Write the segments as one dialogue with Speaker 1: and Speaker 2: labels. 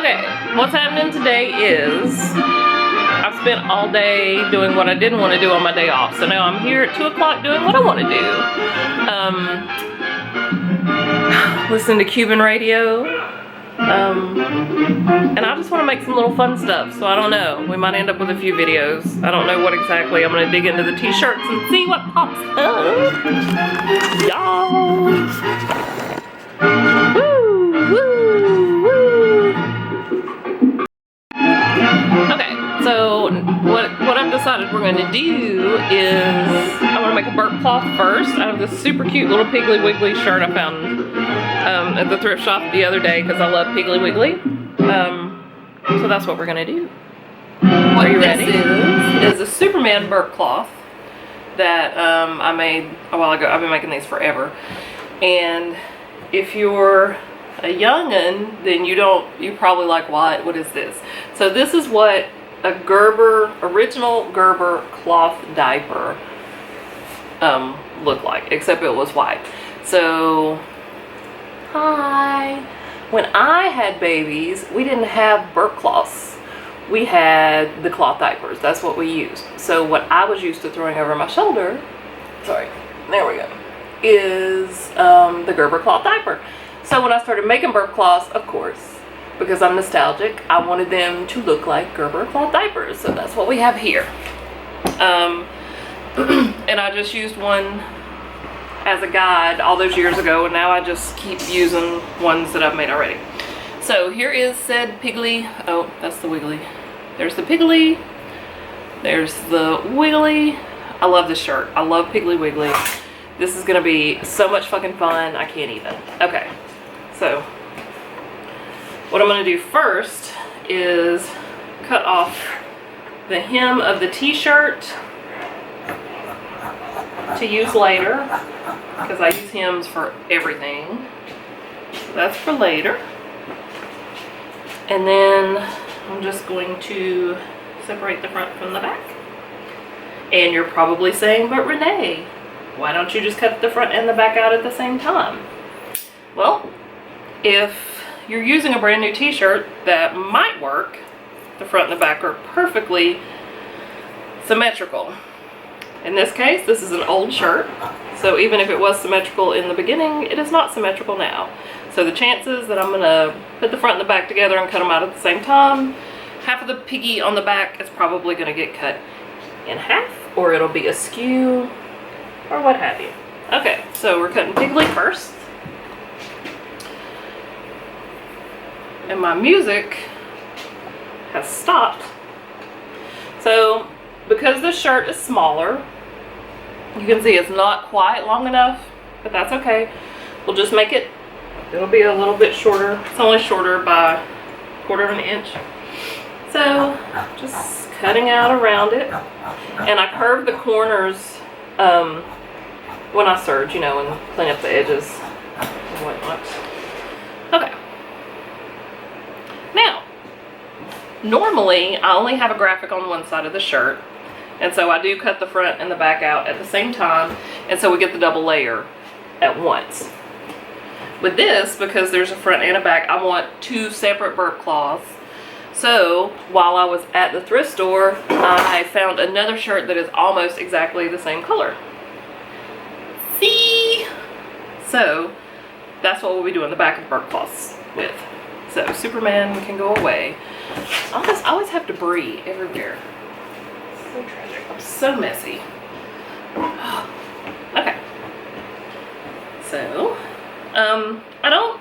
Speaker 1: Okay, what's happening today is I've spent all day doing what I didn't want to do on my day off. So now I'm here at 2 o'clock doing what I want to do. Listen to Cuban radio. And I just want to make some little fun stuff. So I don't know. We might end up with a few videos. I don't know what exactly. I'm going to dig into the t-shirts and see what pops up. Y'all. So what I've decided we're going to do is I want to make a burp cloth first out of this super cute little Piggly Wiggly shirt I found at the thrift shop the other day because I love Piggly Wiggly. So that's what we're going to do. Are you ready? This is a Superman burp cloth that I made a while ago. I've been making these forever. And if you're a youngin', then you probably like, what is this? So this is what a original Gerber cloth diaper looked like, except it was white. So, hi. When I had babies, we didn't have burp cloths. We had the cloth diapers. That's what we used. So what I was used to throwing over my shoulder, sorry, there we go, is the Gerber cloth diaper. So when I started making burp cloths, of course, because I'm nostalgic, I wanted them to look like Gerber cloth diapers. So that's what we have here. And I just used one as a guide all those years ago, and now I just keep using ones that I've made already. So here is said Piggly. Oh, that's the Wiggly. There's the Piggly. There's the Wiggly. I love this shirt. I love Piggly Wiggly. This is gonna be so much fucking fun. I can't even. Okay, so what I'm going to do first is cut off the hem of the t-shirt to use later, because I use hems for everything. So that's for later. And then I'm just going to separate the front from the back. And you're probably saying, but Renee, why don't you just cut the front and the back out at the same time? Well, if you're using a brand new t-shirt, that might work. The front and the back are perfectly symmetrical. In this case, this is an old shirt, so even if it was symmetrical in the beginning, it is not symmetrical now. So the chances that I'm gonna put the front and the back together and cut them out at the same time, half of the piggy on the back is probably gonna get cut in half, or it'll be askew, or what have you. Okay, so we're cutting Piggly first. And my music has stopped. So because this shirt is smaller, you can see it's not quite long enough, but that's okay. We'll just make it, it'll be a little bit shorter. It's only shorter by a quarter of an inch. So just cutting out around it. And I curve the corners when I serge, you know, and clean up the edges and whatnot. Okay. Now, normally I only have a graphic on one side of the shirt, and so I do cut the front and the back out at the same time, and so we get the double layer at once. With this, because there's a front and a back, I want two separate burp cloths. So while I was at the thrift store, I found another shirt that is almost exactly the same color. See? So that's what we'll be doing the back of burp cloths with. So Superman can go away. I always have debris everywhere. So tragic. I'm so messy. Okay. So, I don't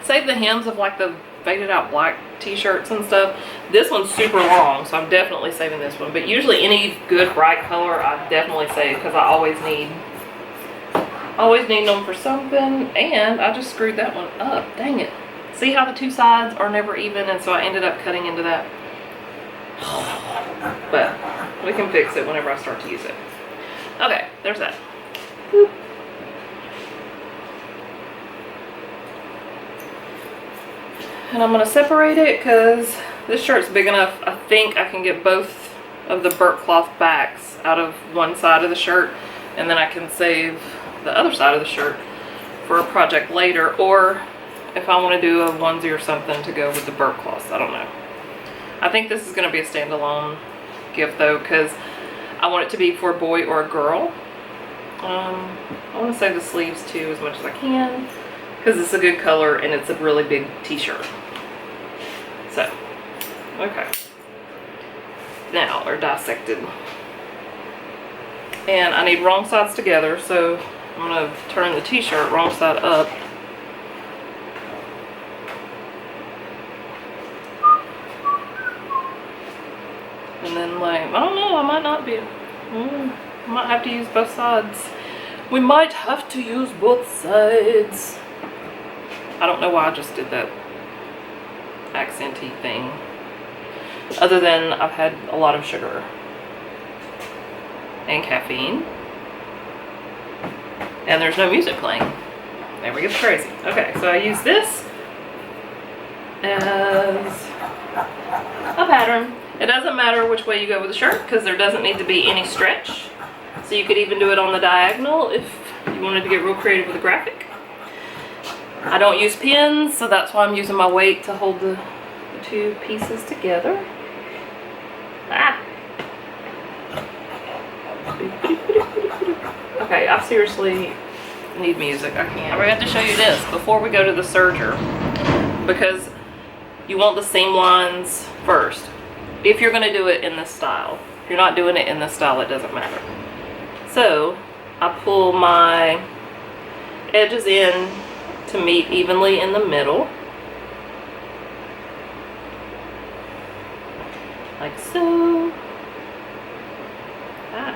Speaker 1: save the hems of like the faded out black t-shirts and stuff. This one's super long, so I'm definitely saving this one. But usually any good bright color I definitely save, because I always need them for something. And I just screwed that one up. Dang it. See how the two sides are never even, and so I ended up cutting into that. But we can fix it whenever I start to use it. Okay, there's that. Boop. And I'm going to separate it because this shirt's big enough. I think I can get both of the burp cloth backs out of one side of the shirt, and then I can save the other side of the shirt for a project later, or if I want to do a onesie or something to go with the burp cloths. I don't know. I think this is going to be a standalone gift though, because I want it to be for a boy or a girl. I want to save the sleeves too as much as I can, because it's a good color and it's a really big t-shirt. So, okay. Now, they're dissected. And I need wrong sides together, so I'm going to turn the t-shirt wrong side up. And then like, I don't know, I might not be. I might have to use both sides. We might have to use both sides. I don't know why I just did that accenty thing. Other than I've had a lot of sugar and caffeine. And there's no music playing. There we get crazy. Okay, so I use this as a pattern. It doesn't matter which way you go with the shirt because there doesn't need to be any stretch. So you could even do it on the diagonal if you wanted to get real creative with the graphic. I don't use pins, so that's why I'm using my weight to hold the two pieces together. Ah! Okay, I seriously need music. I can't. I have to show you this before we go to the serger, because you want the seam lines first. If you're going to do it in this style. If you're not doing it in this style, it doesn't matter. So, I pull my edges in to meet evenly in the middle. Like so. Ah.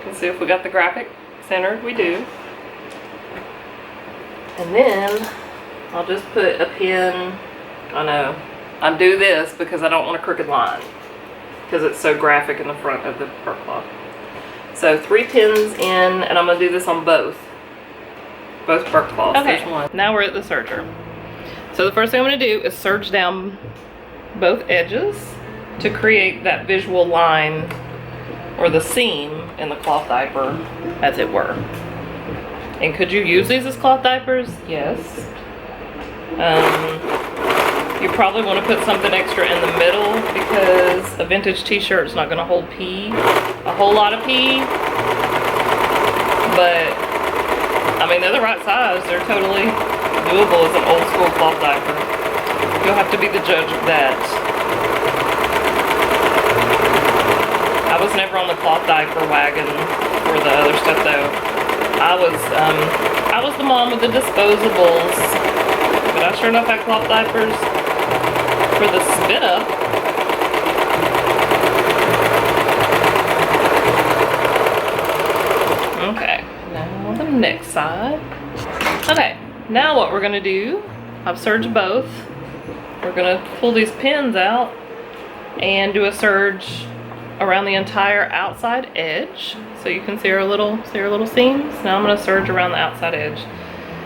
Speaker 1: Let's see if we got the graphic centered. We do. And then I'll just put a pin. I know I do this because I don't want a crooked line because it's so graphic in the front of the burp cloth. So 3 pins in, and I'm gonna do this on both burp cloths. Okay. There's one. Now we're at the serger. So the first thing I'm gonna do is serge down both edges to create that visual line or the seam in the cloth diaper, as it were. And could you use these as cloth diapers? Yes. You probably want to put something extra in the middle because a vintage t-shirt is not going to hold pee, a whole lot of pee. But, I mean, they're the right size. They're totally doable as an old school cloth diaper. You'll have to be the judge of that. I was never on the cloth diaper wagon for the other stuff though. I was the mom with the disposables, but I sure enough had cloth diapers for the spit up. Okay, now the next side. Okay, now what we're gonna do, I've serged both. We're gonna pull these pins out and do a serge around the entire outside edge, so you can see our little seams. Now I'm going to serge around the outside edge,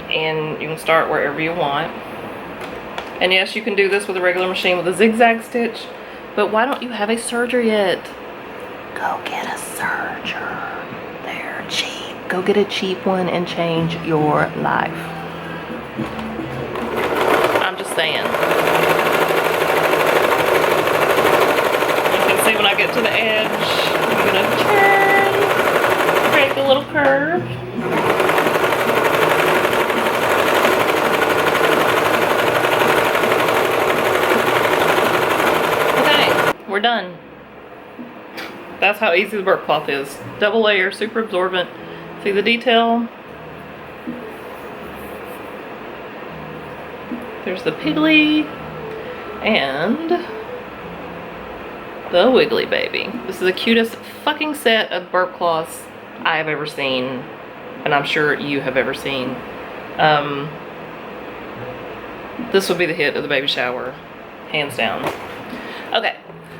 Speaker 1: and you can start wherever you want. And yes, you can do this with a regular machine with a zigzag stitch, but why don't you have a serger yet? Go get a serger. They're cheap. Go get a cheap one and change your life. I'm just saying. See, when I get to the edge, I'm gonna turn, create the little curve. Okay, we're done. That's how easy the burp cloth is. Double layer, super absorbent. See the detail? There's the piggly and the wiggly baby. This is the cutest fucking set of burp cloths I have ever seen, and I'm sure you have ever seen. This would be the hit of the baby shower, hands down. Okay,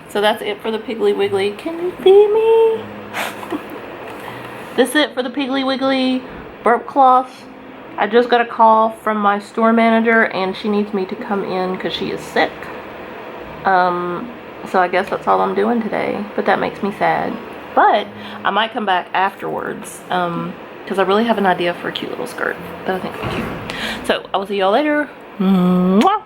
Speaker 1: so that's it for the Piggly Wiggly. Can you see me? This is it for the Piggly Wiggly burp cloth. I just got a call from my store manager, and she needs me to come in because she is sick. So I guess that's all I'm doing today, but that makes me sad. But I might come back afterwards because I really have an idea for a cute little skirt that I think would be cute. So I will see y'all later. Mwah!